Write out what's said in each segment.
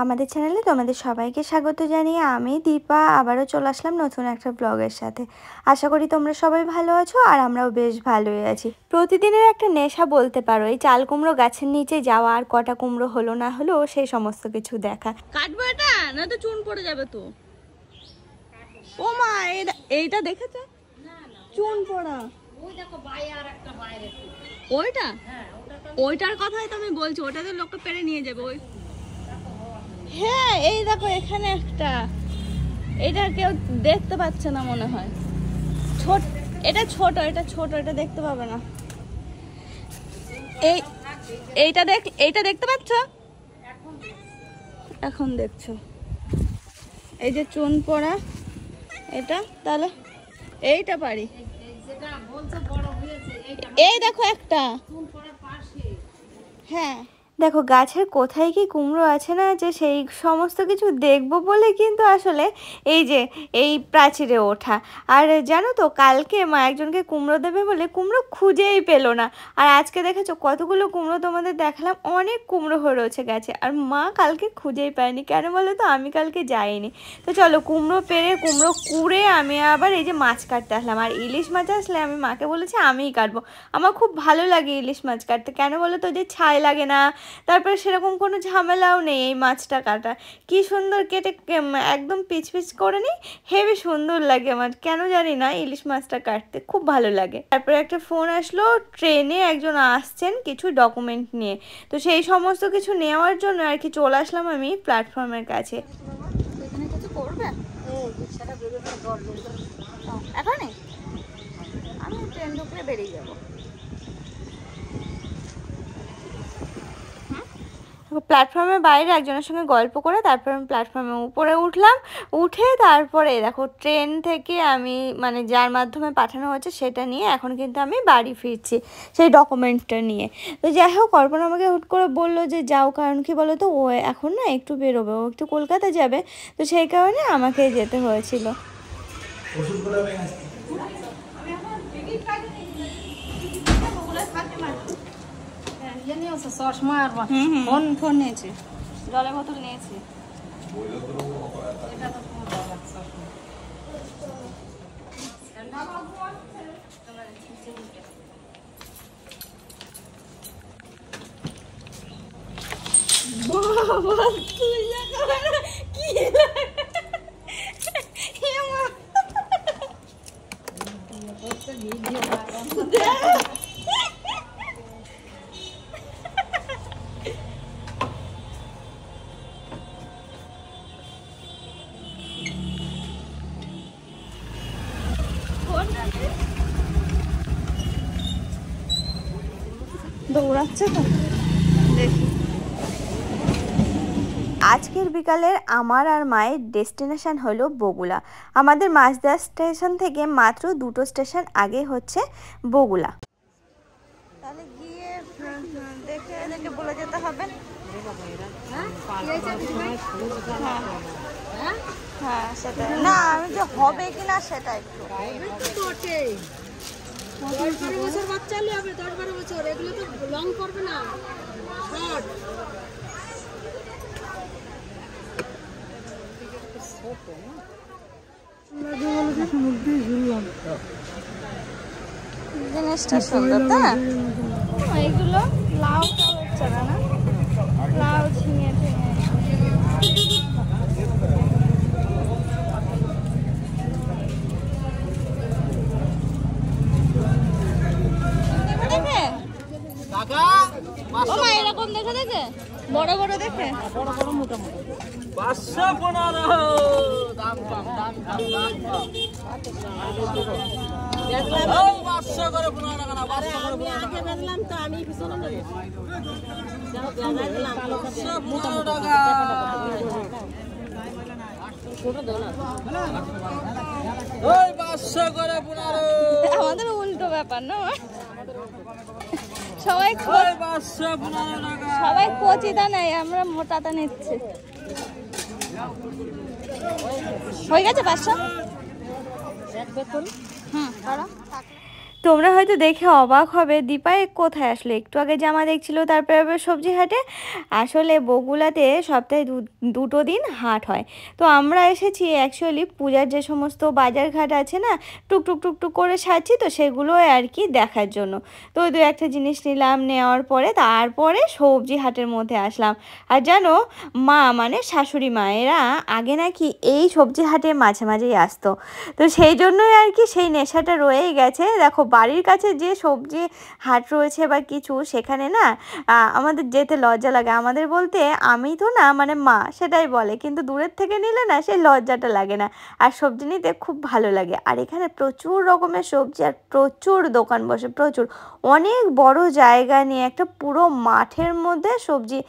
আমাদের চ্যানেলে তোমাদের সবাইকে স্বাগত জানিয়ে আমি দীপা আবারও চলে আসলাম নতুন একটা ব্লগের সাথে। আশা করি তোমরা সবাই ভালো আছো আর আমরাও বেশ ভালোই আছি। প্রতিদিনের একটা নেশা বলতে পারো, এই চাল কুমড়ো গাছের নিচে যাওয়া আর কটা কুমড়ো হলো না হলো সেই সমস্ত কিছু দেখা। কাটবো এটা না তো চুন পড়ে যাবে তো। ও মা এইটা দেখেছো চুন পড়া? ওইটা ওইটার কথাই তো আমি বলছি, ওটাতে লোকটা পেরে নিয়ে যাবে। ওই হ্যাঁ এই দেখো এখানে একটা, এটা কেউ দেখতে পাচ্ছে না মনে হয়। এটা ছোট এটা দেখতে পাবে না। এইটা দেখতে পাচ্ছ? এখন দেখছো এই যে চুন পড়া এটা, তাহলে এইটা পারি। এই দেখো একটা, হ্যাঁ দেখো গাছের কোথায় কি কুমড়ো আছে না আছে সেই সমস্ত কিছু দেখবো বলে কিন্তু আসলে এই প্রাচীরে ওঠা। আর জানো তো কালকে মা একজনকে কুমড়ো দেবে বলে কুমড়ো খুঁজেই পেলো না, আর আজকে দেখেছো কতগুলো কুমড়ো তোমাদের দেখালাম, অনেক কুমড়ো হয়ে রয়েছে গাছে, আর মা কালকে খুঁজেই পায়নি। কেন বলো তো, আমি কালকে যাইনি। তো চলো কুমড়ো পেরে কুমড়ো কুড়ে আমি আবার এই যে মাছ কাটতে আসলাম। আর ইলিশ মাছ আসলে আমি মাকে বলেছি আমিই কাটবো, আমার খুব ভালো লাগে ইলিশ মাছ কাটতে। কেন বলো তো, যে ছাই লাগে না, তারপরে সেরকম কোনো ঝামেলাও নেই। এই মাছটা কাটা কি সুন্দর কেটে একদম পিচ পিচ করে নিই, হেবি সুন্দর লাগে আমার, কেন জানি না ইলিশ মাছটা কাটতে খুব ভালো লাগে। তারপরে একটা ফোন আসলো, ট্রেনে একজন আসছেন কিছু ডকুমেন্ট নিয়ে, তো সেই সমস্ত কিছু নেওয়ার জন্য আর কি চলে আসলাম আমি প্ল্যাটফর্মের কাছে। এখনই আমি ট্রেন ঢুকলে বেরিয়ে যাবো। প্ল্যাটফর্মের বাইরে একজনের সঙ্গে গল্প করে তারপর আমি প্ল্যাটফর্মের উপরে উঠলাম, উঠে তারপরে দেখো ট্রেন থেকে আমি মানে যার মাধ্যমে পাঠানো হচ্ছে সেটা নিয়ে এখন কিন্তু আমি বাড়ি ফিরছি সেই ডকুমেন্টটা নিয়ে। তো যাই হোক কল্পনা আমাকে হুট করে বললো যে যাও, কারণ কি বলো তো ও এখন না একটু বেরোবে, ও একটু কলকাতা যাবে, তো সেই কারণে আমাকে যেতে হয়েছিল। ফোন নিয়েছি, জলের বোতল নিয়েছি। দৌড়াচ্ছে তো দেখি। আজকের বিকালের আমার আর মায়ের ডেস্টিনেশন হলো বগুলা। আমাদের মাঝদা স্টেশন থেকে মাত্র 2টো স্টেশন আগে হচ্ছে বগুলা। তাহলে গিয়ে দেখে দেখে বলে যেতে হবে। হ্যাঁ সেটাই না, আমি যে হবে কিনা সেটা একটু 10-12 বছর বাচ্চা হবে, 10-12 বছর, এগুলো তো লং করবে না, শর্ট। জিনিসটা সুন্দর তা না, এইগুলো লাউ টাউ হচ্ছে না, লাউ ঝিঙে ঝিঙে এরকম দেখে দেখে বড় বড় দেখে বড় বড় মোটা মোটা 515 দাম কম দাম কম দাম কম দেখলাম ওই 500 করে 15 টাকা না 500 করে 15 টাকা আগে দেখলাম তো আমি পিছনে নেব যাও দেখলাম 515 টাকা ছোট দাও না ওই 500 করে 15 আমাদের উল্টো ব্যাপার। ব্যাপার না সবাই সবাই কচিটা নেই, আমরা মোটাটা নিচ্ছি। হয়ে গেছে 500। তোমরা হয়তো দেখে অবাক হবে দীপা কোথায় আসলো, একটু আগে জামা দেখছিল, তারপরে আবার সবজি হাটে। আসলে বগুলাতে সপ্তাহে দুটো দিন হাট হয়। তো আমরা এসেছি অ্যাকচুয়ালি পূজার যে সমস্ত বাজার ঘাট আছে না, টুকটুক টুকটুক করে সারছি, তো সেগুলো আর কি দেখার জন্য। তো ওই দু একটা জিনিস নিলাম, নেওয়ার পরে তারপরে সবজি হাটের মধ্যে আসলাম। আর জানো মা মানে শাশুড়ি মা এরা আগে নাকি এই সবজি হাটে মাঝে মাঝেই আসতো, তো সেই জন্যই আর কি সেই নেশাটা রয়েই গেছে। দেখো বাড়ির কাছে যে সবজি হাট রয়েছে বা কিছু, সেখানে না আমাদের যেতে লজ্জা লাগে। আমাদের বলতে আমি তো না, মানে মা সেটাই বলে, কিন্তু দূরের থেকে নিলে না সেই লজ্জাটা লাগে না, আর সবজি নিতে খুব ভালো লাগে। আর এখানে প্রচুর রকমের সবজি আর প্রচুর দোকান বসে, প্রচুর, অনেক বড় জায়গা নিয়ে একটা পুরো মাঠের মধ্যে সবজি।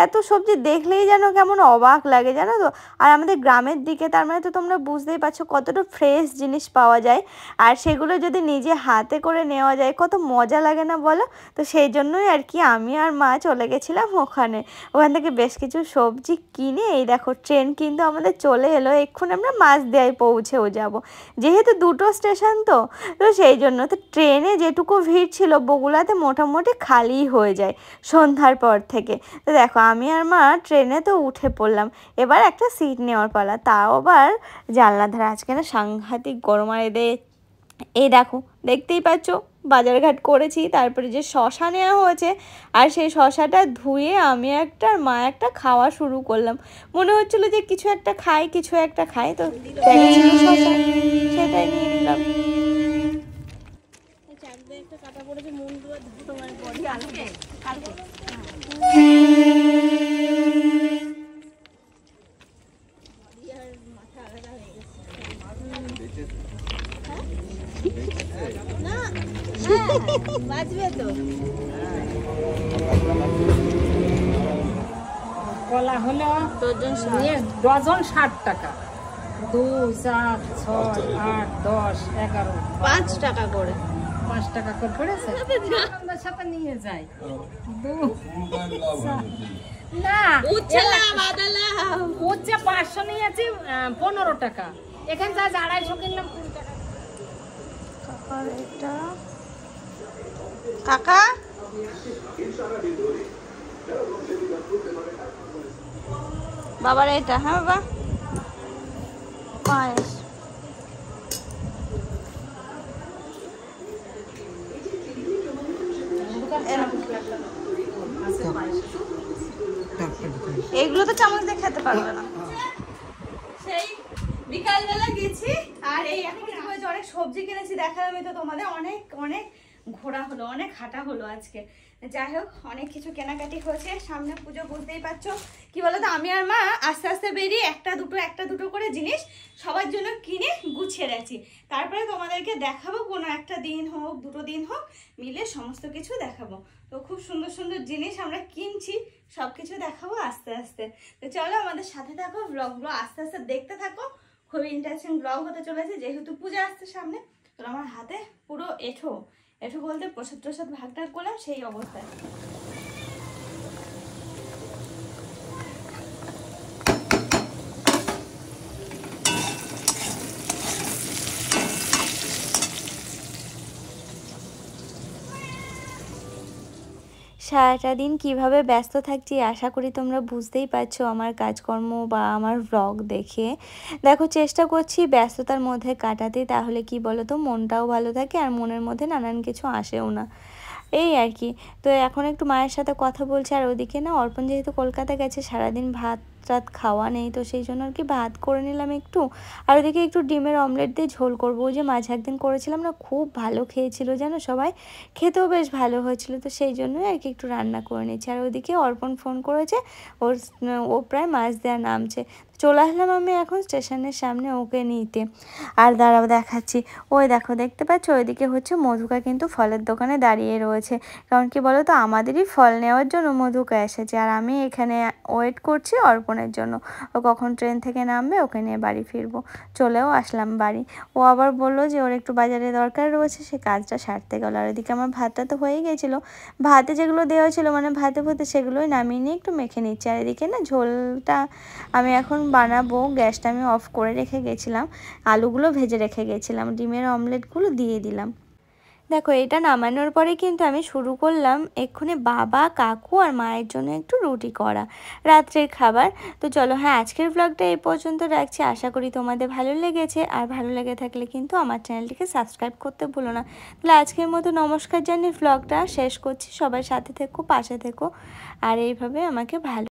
এত সবজি দেখলেই যেন কেমন অবাক লাগে জানো তো। আর আমাদের গ্রামের দিকে, তার মানে তো তোমরা বুঝতেই পারছো কতটা ফ্রেশ জিনিস পাওয়া যায়, আর সেগুলো যদি নিজে হাতে করে নেওয়া যায় কত মজা লাগে না বলো। তো সেই জন্যই আর কি আমি আর মা চলে গেছিলাম ওখানে। ওখান থেকে বেশ কিছু সবজি কিনে, এই দেখো ট্রেন কিন্তু আমাদের চলে এলো, এক্ষুনি আমরা মাঝদিয়ায় পৌঁছেও যাব, যেহেতু দুটো স্টেশন তো তো সেই জন্য। তো ট্রেনে যেটুকু ভিড় ছিল বগুলাতে মোটামুটি খালি হয়ে যায় সন্ধ্যার পর থেকে। তো দেখো আমি আর মা ট্রেনে তো উঠে পড়লাম, এবার একটা সিট নেওয়ার পালা, তাও আবার জানলা ধারে। আজকে না সাংঘাতিক গরম, আর এই দেখো দেখতেই পাচ্ছ বাজারঘাট করেছি, তারপরে যে শশা নেওয়া হয়েছে, আর সেই শশাটা ধুয়ে আমি একটা আর মা একটা খাওয়া শুরু করলাম। মনে হচ্ছিল যে কিছু একটা খাই, কিছু একটা খাই, তো শশা সেটাই নিয়ে নিলাম। কলা হলো ডজন 60 টাকা, 2, 4, 6, 8, 10, 11, 5 টাকা করে, 5 টাকা করে পড়েছে। আমাদের সাথে নিয়ে যাই 2, 4 না উচ্ছে 500 নিয়েছি, 15 টাকা। এখানে যা 250 কিনলাম 20 টাকা। কাকা বাবার এটা, হ্যাঁ বাবা পায়েস। এইগুলো তো চামচ দিয়ে খেতে পারবে না। সেই বিকালবেলা গেছি, আর এই এখন অনেক সবজি কিনেছি, দেখালাম তো তোমাদের, অনেক অনেক ঘোরা হলো, অনেক হাঁটা হলো আজকে। যাই হোক অনেক কিছু কেনাকাটি হয়েছে, সামনে পুজো বুঝতেই পারছো। কি বলতো আমি আর মা আস্তে আস্তে বেরিয়ে একটা দুটো করে জিনিস সবার জন্য কিনে গুছিয়ে রাখছি, তারপরে তোমাদেরকে দেখাবো, কোনো একটা দিন হোক দুটো দিন হোক মিলে সমস্ত কিছু দেখাবো। তো খুব সুন্দর সুন্দর জিনিস আমরা কিনছি, সব কিছু দেখাবো আস্তে আস্তে। তো চলো আমাদের সাথে থাকো, ব্লগগুলো আস্তে আস্তে দেখতে থাকো, খুব ইন্টারেস্টিং ব্লগ হতে চলেছে, যেহেতু পূজা আসছে সামনে। তো আমার হাতে পুরো এঠো বলতে প্রসাদ ভাগ করলাম সেই অবস্থায়। সারাটা দিন কিভাবে ব্যস্ত থাকছি আশা করি তোমরা বুঝতেই পারছো আমার কাজকর্ম বা আমার ব্লগ দেখে। দেখো চেষ্টা করছি ব্যস্ততার মধ্যে কাটাতে, তাহলে কি বলো তো মনটাও ভালো থাকে আর মনের মধ্যে নানান কিছু আসেও না, এই আর কি। তো এখন একটু মায়ের সাথে কথা বলছি, আর ওদিকে না অর্পণ যেহেতু কলকাতা গেছে, সারাদিন ভাত রাত খাওয়া নেই, তো সেই জন্য আর কি ভাত করে নিলাম একটু, আর ওদিকে একটু ডিমের অমলেট দিয়ে ঝোল করবো। যে মাঝে একদিন করেছিলাম না, খুব ভালো খেয়েছিল জানো সবাই, খেতেও বেশ ভালো হয়েছিল, তো সেই জন্যই আর কি একটু রান্না করে নিচ্ছি। আর ওদিকে অর্পণ ফোন করেছে, ও প্রায় মাছ দেওয়া নামছে, চলে আসলাম আমি এখন স্টেশনের সামনে ওকে নিতে। আর দাঁড়াও দেখাচ্ছি, ওই দেখো দেখতে পাচ্ছ ওইদিকে হচ্ছে মধুকা কিন্তু ফলের দোকানে দাঁড়িয়ে রয়েছে, কারণ কি বলো তো আমাদেরই ফল নেওয়ার জন্য মধুকা এসেছে, আর আমি এখানে ওয়েট করছি অর্পণ কিছুক্ষণের জন্য, ও কখন ট্রেন থেকে নামবে ওকে নিয়ে বাড়ি ফিরবো। চলেও আসলাম বাড়ি। ও আবার বললো যে ওর একটু বাজারে দরকার রয়েছে, সে কাজটা সারতে গেল। আর এদিকে আমার ভাতটা তো হয়েই গেছিলো, ভাতে যেগুলো দেওয়া ছিল মানে ভাতে ভাতে সেগুলোই নামিয়ে নিয়ে একটু মেখে নিচ্ছি। আর এদিকে না ঝোলটা আমি এখন বানাবো, গ্যাসটা আমি অফ করে রেখে গেছিলাম, আলুগুলো ভেজে রেখে গেছিলাম, ডিমের অমলেটগুলো দিয়ে দিলাম। দেখো এটা নামানোর পরে কিন্তু আমি শুরু করলাম এক্ষুনি বাবা, কাকু আর মায়ের জন্য একটু রুটি করা, রাত্রের খাবার। তো চলো, হ্যাঁ আজকের ব্লগটা এই পর্যন্ত রাখছি। আশা করি তোমাদের ভালো লেগেছে, আর ভালো লেগে থাকলে কিন্তু আমার চ্যানেলটিকে সাবস্ক্রাইব করতে ভুলো না। তাহলে আজকের মতো নমস্কার জানিয়ে ব্লগটা শেষ করছি। সবাই সাথে থেকো, পাশে থেকো, আর এইভাবে আমাকে ভালো